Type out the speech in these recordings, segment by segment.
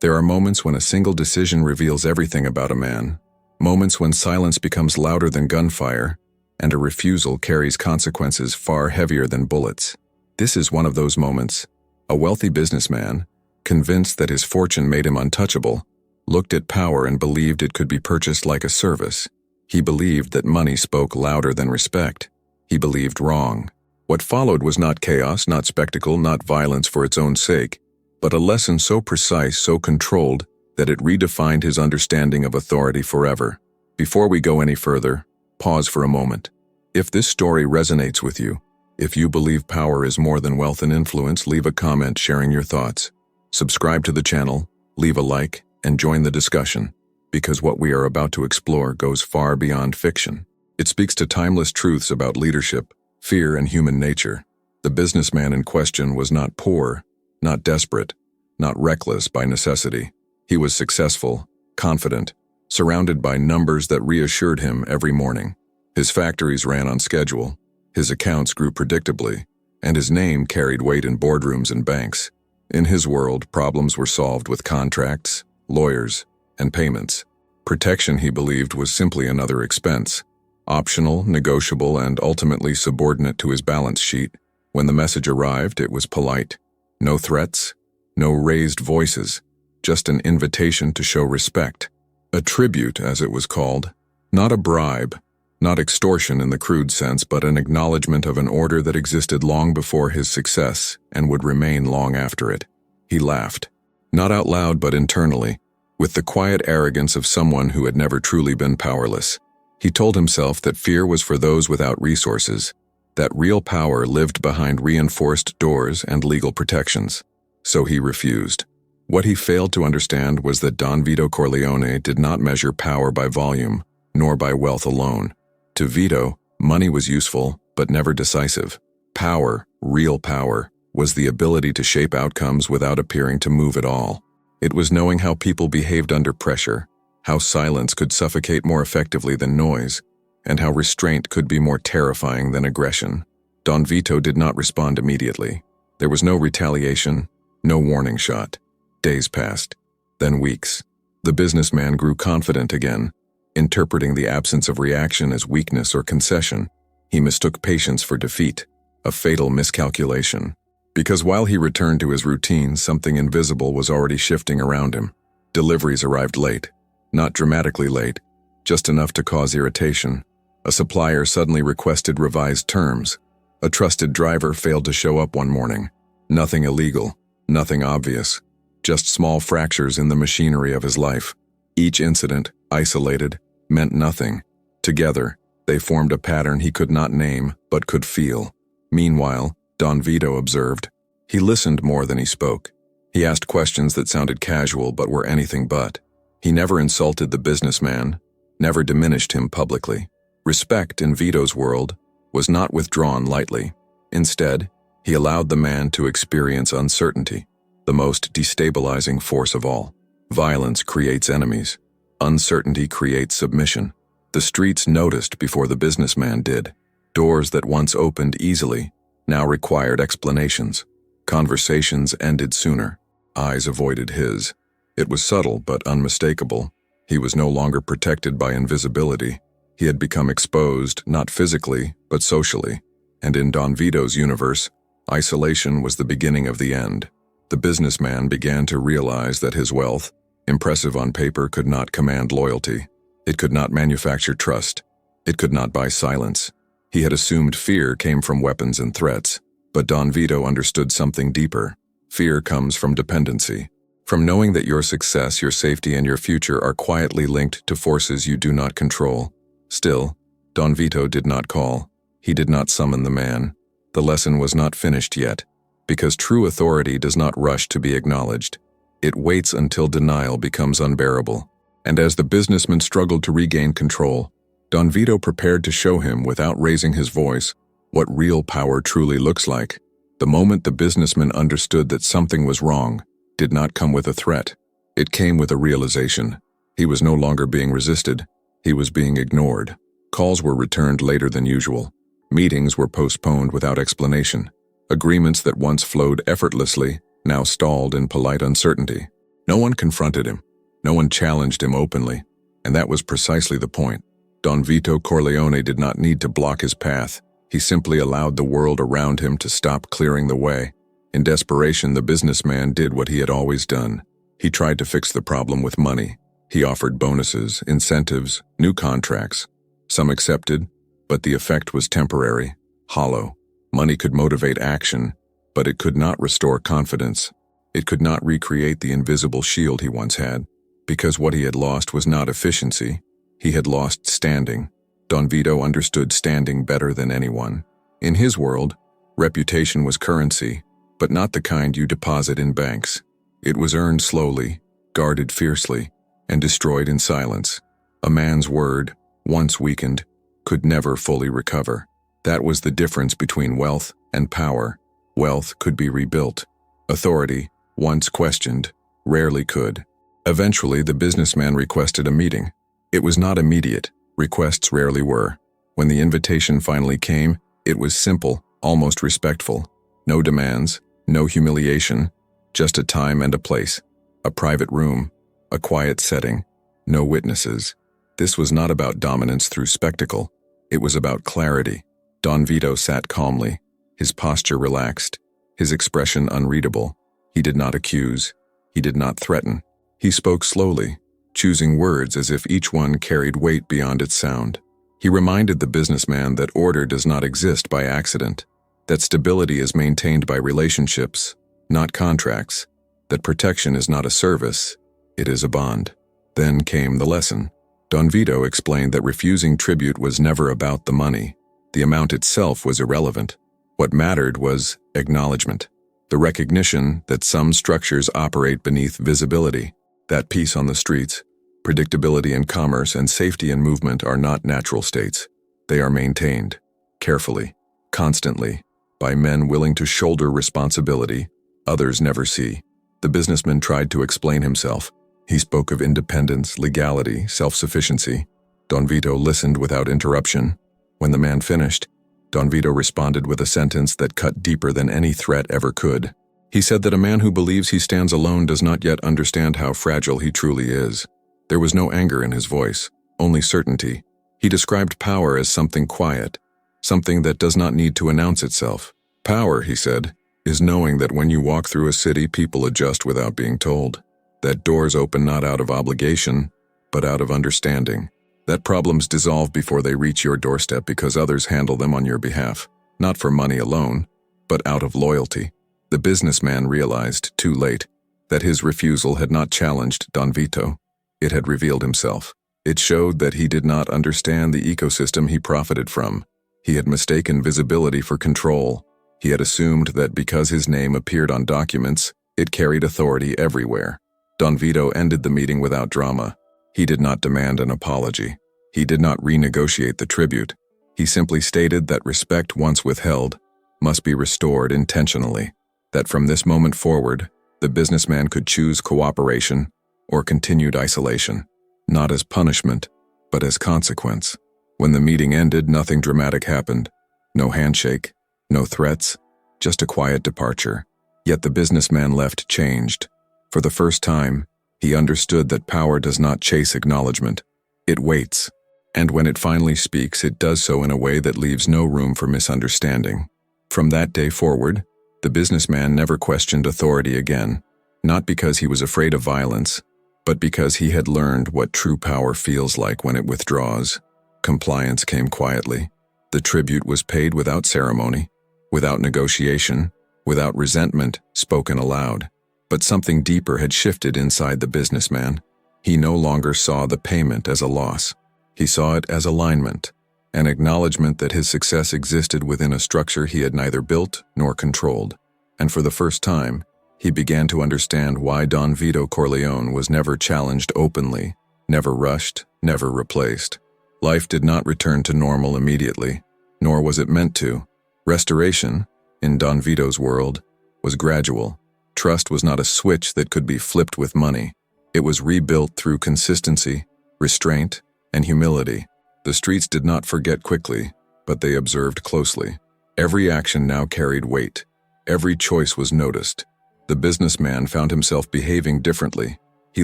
There are moments when a single decision reveals everything about a man, moments when silence becomes louder than gunfire, and a refusal carries consequences far heavier than bullets. This is one of those moments. A wealthy businessman, convinced that his fortune made him untouchable, looked at power and believed it could be purchased like a service. He believed that money spoke louder than respect. He believed wrong. What followed was not chaos, not spectacle, not violence for its own sake, but a lesson so precise, so controlled, that it redefined his understanding of authority forever. Before we go any further, pause for a moment. If this story resonates with you, if you believe power is more than wealth and influence, leave a comment sharing your thoughts. Subscribe to the channel, leave a like, and join the discussion, because what we are about to explore goes far beyond fiction. It speaks to timeless truths about leadership, fear, and human nature. The businessman in question was not poor, not desperate, not reckless by necessity. He was successful, confident, surrounded by numbers that reassured him every morning. His factories ran on schedule, his accounts grew predictably, and his name carried weight in boardrooms and banks. In his world, problems were solved with contracts, lawyers, and payments. Protection, he believed, was simply another expense, optional, negotiable, and ultimately subordinate to his balance sheet. When the message arrived, it was polite. No threats, no raised voices, just an invitation to show respect. A tribute, as it was called, not a bribe, not extortion in the crude sense, but an acknowledgement of an order that existed long before his success and would remain long after it. He laughed, not out loud but internally, with the quiet arrogance of someone who had never truly been powerless. He told himself that fear was for those without resources, that real power lived behind reinforced doors and legal protections. So he refused. What he failed to understand was that Don Vito Corleone did not measure power by volume, nor by wealth alone. To Vito, money was useful, but never decisive. Power, real power, was the ability to shape outcomes without appearing to move at all. It was knowing how people behaved under pressure, how silence could suffocate more effectively than noise, and how restraint could be more terrifying than aggression. Don Vito did not respond immediately. There was no retaliation, no warning shot. Days passed, then weeks. The businessman grew confident again, interpreting the absence of reaction as weakness or concession. He mistook patience for defeat, a fatal miscalculation. Because while he returned to his routine, something invisible was already shifting around him. Deliveries arrived late, not dramatically late, just enough to cause irritation. A supplier suddenly requested revised terms. A trusted driver failed to show up one morning. Nothing illegal, nothing obvious, just small fractures in the machinery of his life. Each incident, isolated, meant nothing. Together, they formed a pattern he could not name but could feel. Meanwhile, Don Vito observed. He listened more than he spoke. He asked questions that sounded casual but were anything but. He never insulted the businessman, never diminished him publicly. Respect in Vito's world was not withdrawn lightly. Instead, he allowed the man to experience uncertainty, the most destabilizing force of all. Violence creates enemies. Uncertainty creates submission. The streets noticed before the businessman did. Doors that once opened easily now required explanations. Conversations ended sooner. Eyes avoided his. It was subtle but unmistakable. He was no longer protected by invisibility. He had become exposed, not physically, but socially. And in Don Vito's universe, isolation was the beginning of the end. The businessman began to realize that his wealth, impressive on paper, could not command loyalty. It could not manufacture trust. It could not buy silence. He had assumed fear came from weapons and threats, but Don Vito understood something deeper. Fear comes from dependency, from knowing that your success, your safety, and your future are quietly linked to forces you do not control. Still, Don Vito did not call. He did not summon the man. The lesson was not finished yet, because true authority does not rush to be acknowledged. It waits until denial becomes unbearable. And as the businessman struggled to regain control, Don Vito prepared to show him, without raising his voice, what real power truly looks like. The moment the businessman understood that something was wrong did not come with a threat. It came with a realization. He was no longer being resisted. He was being ignored. Calls were returned later than usual. Meetings were postponed without explanation. Agreements that once flowed effortlessly now stalled in polite uncertainty. No one confronted him. No one challenged him openly. And that was precisely the point. Don Vito Corleone did not need to block his path. He simply allowed the world around him to stop clearing the way. In desperation, the businessman did what he had always done. He tried to fix the problem with money. He offered bonuses, incentives, new contracts. Some accepted, but the effect was temporary, hollow. Money could motivate action, but it could not restore confidence. It could not recreate the invisible shield he once had, because what he had lost was not efficiency. He had lost standing. Don Vito understood standing better than anyone. In his world, reputation was currency, but not the kind you deposit in banks. It was earned slowly, guarded fiercely, and destroyed in silence. A man's word, once weakened, could never fully recover. That was the difference between wealth and power. Wealth could be rebuilt. Authority, once questioned, rarely could. Eventually, the businessman requested a meeting. It was not immediate. Requests rarely were. When the invitation finally came, it was simple, almost respectful. No demands, no humiliation, just a time and a place, a private room, a quiet setting, no witnesses. This was not about dominance through spectacle. It was about clarity. Don Vito sat calmly, his posture relaxed, his expression unreadable. He did not accuse. He did not threaten. He spoke slowly, choosing words as if each one carried weight beyond its sound. He reminded the businessman that order does not exist by accident, that stability is maintained by relationships, not contracts, that protection is not a service, it is a bond. Then came the lesson. Don Vito explained that refusing tribute was never about the money. The amount itself was irrelevant. What mattered was acknowledgement, the recognition that some structures operate beneath visibility, that peace on the streets, predictability in commerce, and safety in movement are not natural states. They are maintained, carefully, constantly, by men willing to shoulder responsibility others never see. The businessman tried to explain himself. He spoke of independence, legality, self-sufficiency. Don Vito listened without interruption. When the man finished, Don Vito responded with a sentence that cut deeper than any threat ever could. He said that a man who believes he stands alone does not yet understand how fragile he truly is. There was no anger in his voice, only certainty. He described power as something quiet, something that does not need to announce itself. Power, he said, is knowing that when you walk through a city, people adjust without being told. That doors open not out of obligation, but out of understanding. That problems dissolve before they reach your doorstep because others handle them on your behalf, not for money alone, but out of loyalty. The businessman realized, too late, that his refusal had not challenged Don Vito. It had revealed himself. It showed that he did not understand the ecosystem he profited from. He had mistaken visibility for control. He had assumed that because his name appeared on documents, it carried authority everywhere. Don Vito ended the meeting without drama. He did not demand an apology. He did not renegotiate the tribute. He simply stated that respect once withheld must be restored intentionally. That from this moment forward, the businessman could choose cooperation or continued isolation, not as punishment, but as consequence. When the meeting ended, nothing dramatic happened. No handshake, no threats, just a quiet departure. Yet the businessman left changed. For the first time, he understood that power does not chase acknowledgement. It waits. And when it finally speaks, it does so in a way that leaves no room for misunderstanding. From that day forward, the businessman never questioned authority again, not because he was afraid of violence, but because he had learned what true power feels like when it withdraws. Compliance came quietly. The tribute was paid without ceremony, without negotiation, without resentment spoken aloud. But something deeper had shifted inside the businessman. He no longer saw the payment as a loss. He saw it as alignment, an acknowledgement that his success existed within a structure he had neither built nor controlled. And for the first time, he began to understand why Don Vito Corleone was never challenged openly, never rushed, never replaced. Life did not return to normal immediately, nor was it meant to. Restoration, in Don Vito's world, was gradual. Trust was not a switch that could be flipped with money. It was rebuilt through consistency, restraint, and humility. The streets did not forget quickly, but they observed closely. Every action now carried weight. Every choice was noticed. The businessman found himself behaving differently. He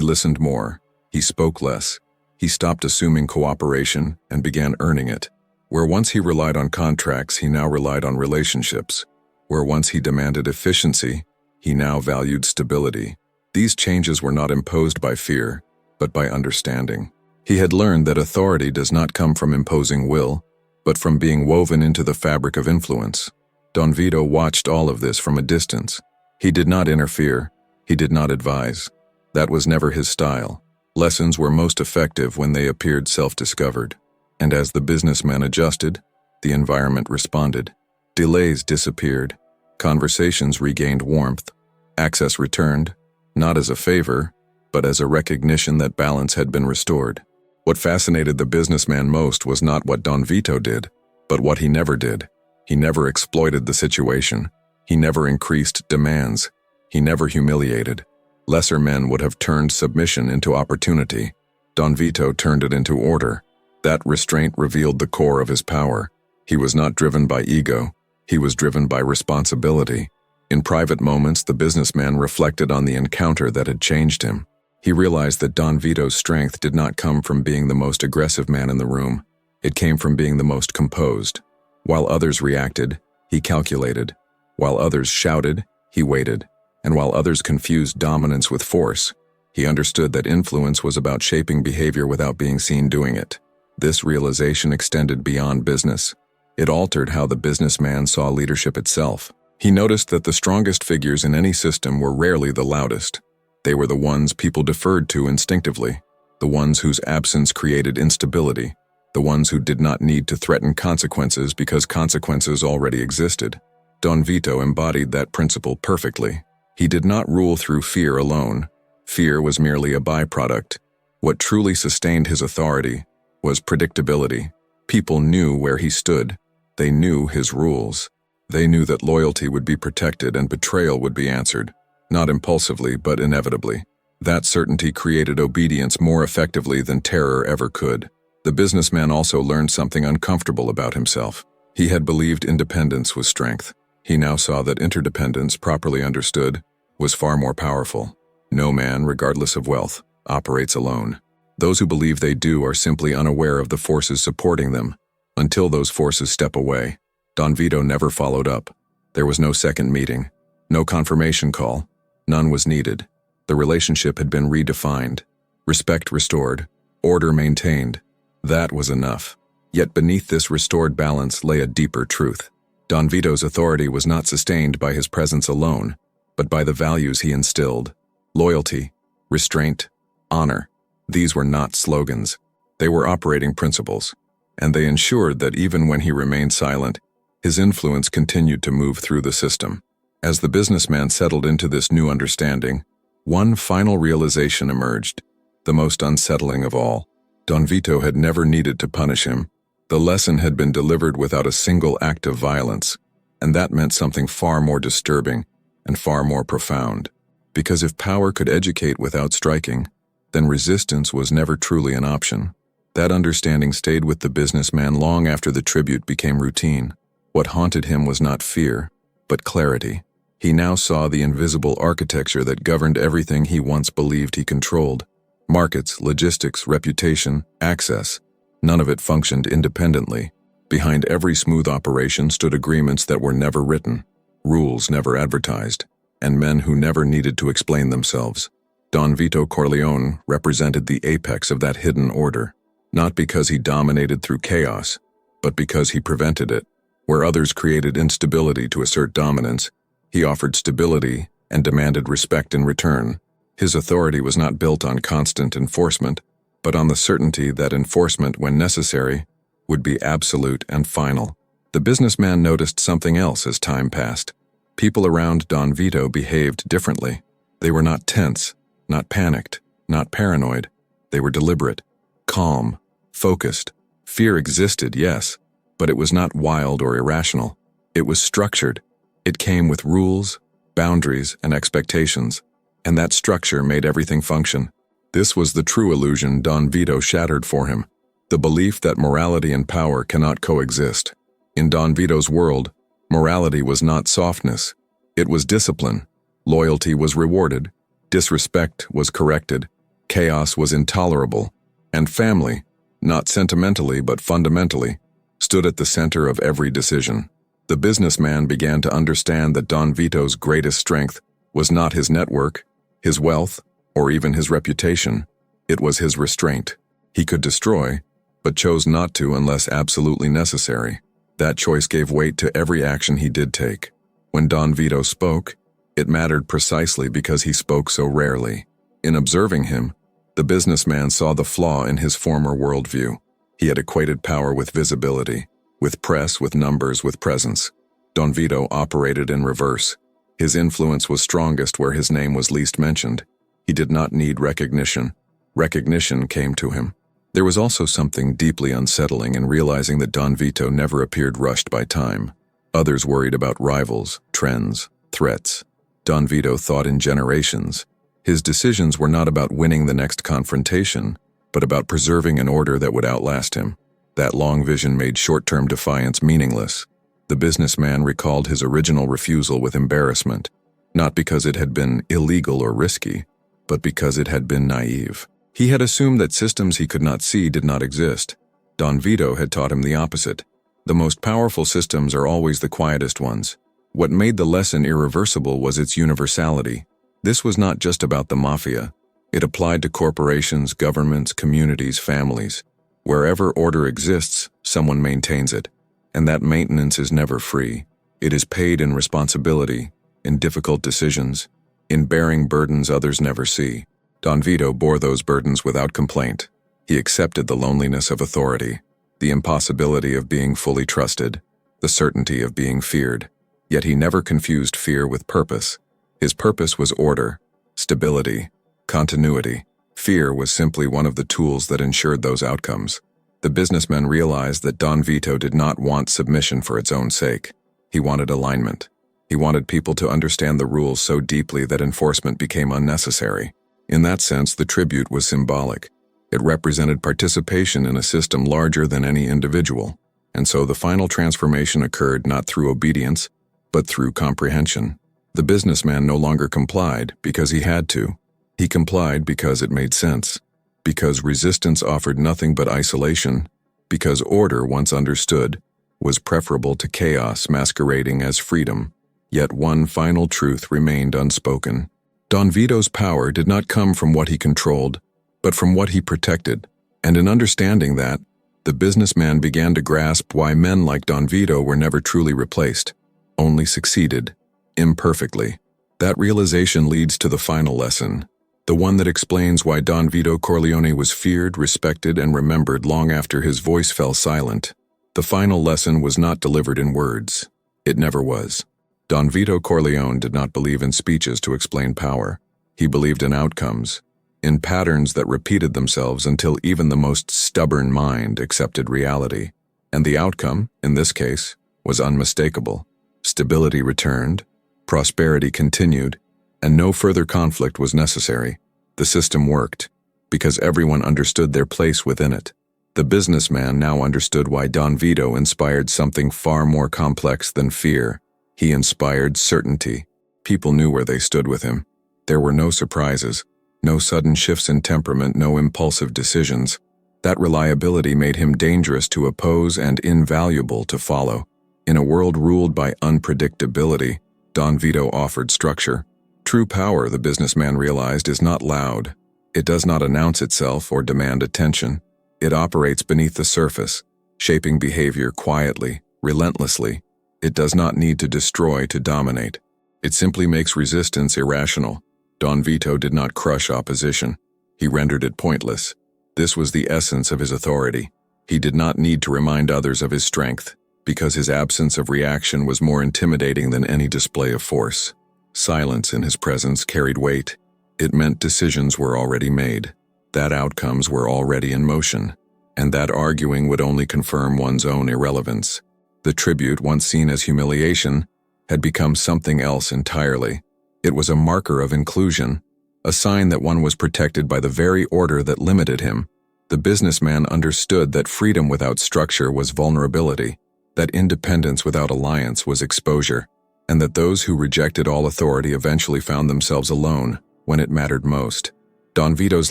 listened more. He spoke less. He stopped assuming cooperation and began earning it. Where once he relied on contracts, he now relied on relationships. Where once he demanded efficiency, he now valued stability. These changes were not imposed by fear, but by understanding. He had learned that authority does not come from imposing will, but from being woven into the fabric of influence. Don Vito watched all of this from a distance. He did not interfere. He did not advise. That was never his style. Lessons were most effective when they appeared self-discovered. And as the businessman adjusted, the environment responded. Delays disappeared. Conversations regained warmth. Access returned, not as a favor, but as a recognition that balance had been restored. What fascinated the businessman most was not what Don Vito did, but what he never did. He never exploited the situation. He never increased demands. He never humiliated. Lesser men would have turned submission into opportunity. Don Vito turned it into order. That restraint revealed the core of his power. He was not driven by ego. He was driven by responsibility. In private moments, the businessman reflected on the encounter that had changed him. He realized that Don Vito's strength did not come from being the most aggressive man in the room. It came from being the most composed. While others reacted, he calculated. While others shouted, he waited. And while others confused dominance with force, he understood that influence was about shaping behavior without being seen doing it. This realization extended beyond business. It altered how the businessman saw leadership itself. He noticed that the strongest figures in any system were rarely the loudest. They were the ones people deferred to instinctively, the ones whose absence created instability, the ones who did not need to threaten consequences because consequences already existed. Don Vito embodied that principle perfectly. He did not rule through fear alone. Fear was merely a byproduct. What truly sustained his authority was predictability. People knew where he stood. They knew his rules. They knew that loyalty would be protected and betrayal would be answered, not impulsively but inevitably. That certainty created obedience more effectively than terror ever could. The businessman also learned something uncomfortable about himself. He had believed independence was strength. He now saw that interdependence, properly understood, was far more powerful. No man, regardless of wealth, operates alone. Those who believe they do are simply unaware of the forces supporting them. Until those forces step away, Don Vito never followed up. There was no second meeting, no confirmation call. None was needed. The relationship had been redefined, respect restored, order maintained. That was enough. Yet beneath this restored balance lay a deeper truth. Don Vito's authority was not sustained by his presence alone, but by the values he instilled. Loyalty, restraint, honor. These were not slogans. They were operating principles, and they ensured that even when he remained silent, his influence continued to move through the system. As the businessman settled into this new understanding, one final realization emerged, the most unsettling of all. Don Vito had never needed to punish him. The lesson had been delivered without a single act of violence, and that meant something far more disturbing and far more profound. Because if power could educate without striking, then resistance was never truly an option. That understanding stayed with the businessman long after the tribute became routine. What haunted him was not fear, but clarity. He now saw the invisible architecture that governed everything he once believed he controlled. Markets, logistics, reputation, access. None of it functioned independently. Behind every smooth operation stood agreements that were never written, rules never advertised, and men who never needed to explain themselves. Don Vito Corleone represented the apex of that hidden order, not because he dominated through chaos, but because he prevented it. Where others created instability to assert dominance, he offered stability and demanded respect in return. His authority was not built on constant enforcement, but on the certainty that enforcement, when necessary, would be absolute and final. The businessman noticed something else as time passed. People around Don Vito behaved differently. They were not tense, not panicked, not paranoid. They were deliberate, calm, focused. Fear existed, yes, but it was not wild or irrational. It was structured. It came with rules, boundaries, and expectations, and that structure made everything function. This was the true illusion Don Vito shattered for him, the belief that morality and power cannot coexist. In Don Vito's world, morality was not softness. It was discipline. Loyalty was rewarded, disrespect was corrected, chaos was intolerable, and family, not sentimentally but fundamentally, stood at the center of every decision. The businessman began to understand that Don Vito's greatest strength was not his network, his wealth, or even his reputation. It was his restraint. He could destroy, but chose not to unless absolutely necessary. That choice gave weight to every action he did take. When Don Vito spoke, it mattered precisely because he spoke so rarely. In observing him, the businessman saw the flaw in his former worldview. He had equated power with visibility, with press, with numbers, with presence. Don Vito operated in reverse. His influence was strongest where his name was least mentioned. He did not need recognition. Recognition came to him. There was also something deeply unsettling in realizing that Don Vito never appeared rushed by time. Others worried about rivals, trends, threats. Don Vito thought in generations. His decisions were not about winning the next confrontation, but about preserving an order that would outlast him. That long vision made short-term defiance meaningless. The businessman recalled his original refusal with embarrassment, not because it had been illegal or risky, but because it had been naive. He had assumed that systems he could not see did not exist. Don Vito had taught him the opposite. The most powerful systems are always the quietest ones. What made the lesson irreversible was its universality. This was not just about the mafia. It applied to corporations, governments, communities, families. Wherever order exists, someone maintains it. And that maintenance is never free. It is paid in responsibility, in difficult decisions, in bearing burdens others never see. Don Vito bore those burdens without complaint. He accepted the loneliness of authority, the impossibility of being fully trusted, the certainty of being feared. Yet he never confused fear with purpose. His purpose was order, stability, continuity. Fear was simply one of the tools that ensured those outcomes. The businessman realized that Don Vito did not want submission for its own sake. He wanted alignment. He wanted people to understand the rules so deeply that enforcement became unnecessary. In that sense, the tribute was symbolic. It represented participation in a system larger than any individual. And so the final transformation occurred not through obedience, but through comprehension. The businessman no longer complied because he had to. He complied because it made sense. Because resistance offered nothing but isolation. Because order, once understood, was preferable to chaos masquerading as freedom. Yet one final truth remained unspoken. Don Vito's power did not come from what he controlled, but from what he protected. And in understanding that, the businessman began to grasp why men like Don Vito were never truly replaced, only succeeded, imperfectly. That realization leads to the final lesson, the one that explains why Don Vito Corleone was feared, respected, and remembered long after his voice fell silent. The final lesson was not delivered in words. It never was. Don Vito Corleone did not believe in speeches to explain power. He believed in outcomes, in patterns that repeated themselves until even the most stubborn mind accepted reality. And the outcome, in this case, was unmistakable. Stability returned, prosperity continued, and no further conflict was necessary. The system worked, because everyone understood their place within it. The businessman now understood why Don Vito inspired something far more complex than fear. He inspired certainty. People knew where they stood with him. There were no surprises, no sudden shifts in temperament, no impulsive decisions. That reliability made him dangerous to oppose and invaluable to follow. In a world ruled by unpredictability, Don Vito offered structure. True power, the businessman realized, is not loud. It does not announce itself or demand attention. It operates beneath the surface, shaping behavior quietly, relentlessly. It does not need to destroy to dominate. It simply makes resistance irrational. Don Vito did not crush opposition. He rendered it pointless. This was the essence of his authority. He did not need to remind others of his strength, because his absence of reaction was more intimidating than any display of force. Silence in his presence carried weight. It meant decisions were already made, that outcomes were already in motion, and that arguing would only confirm one's own irrelevance. The tribute, once seen as humiliation, had become something else entirely. It was a marker of inclusion, a sign that one was protected by the very order that limited him. The businessman understood that freedom without structure was vulnerability, that independence without alliance was exposure, and that those who rejected all authority eventually found themselves alone when it mattered most. Don Vito's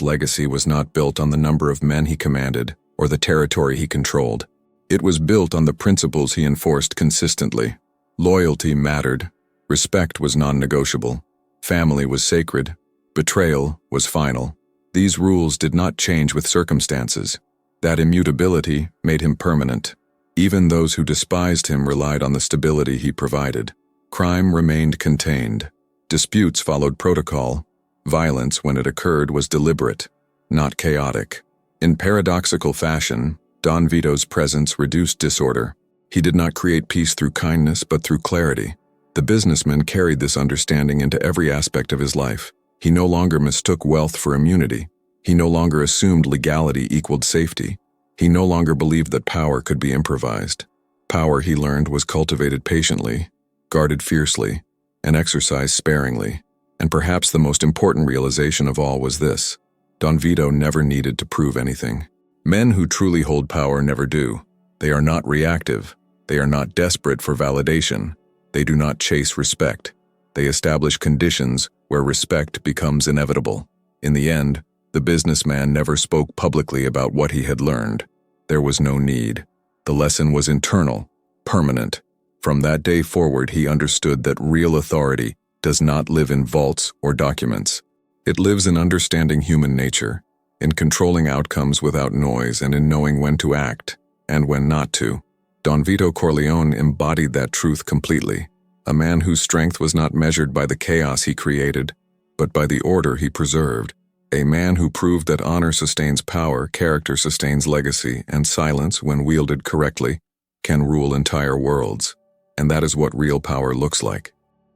legacy was not built on the number of men he commanded or the territory he controlled. It was built on the principles he enforced consistently. Loyalty mattered, respect was non-negotiable, family was sacred, betrayal was final. These rules did not change with circumstances. That immutability made him permanent. Even those who despised him relied on the stability he provided. Crime remained contained. Disputes followed protocol. Violence, when it occurred, was deliberate, not chaotic. In paradoxical fashion, Don Vito's presence reduced disorder. He did not create peace through kindness, but through clarity. The businessman carried this understanding into every aspect of his life. He no longer mistook wealth for immunity. He no longer assumed legality equaled safety. He no longer believed that power could be improvised. Power, he learned, was cultivated patiently, guarded fiercely, and exercised sparingly. And perhaps the most important realization of all was this: Don Vito never needed to prove anything. Men who truly hold power never do. They are not reactive. They are not desperate for validation. They do not chase respect. They establish conditions where respect becomes inevitable. In the end, the businessman never spoke publicly about what he had learned. There was no need. The lesson was internal, permanent. From that day forward, he understood that real authority does not live in vaults or documents. It lives in understanding human nature, in controlling outcomes without noise, and in knowing when to act and when not to. Don Vito Corleone embodied that truth completely, a man whose strength was not measured by the chaos he created, but by the order he preserved. A man who proved that honor sustains power, character sustains legacy, and silence, when wielded correctly, can rule entire worlds. And that is what real power looks like.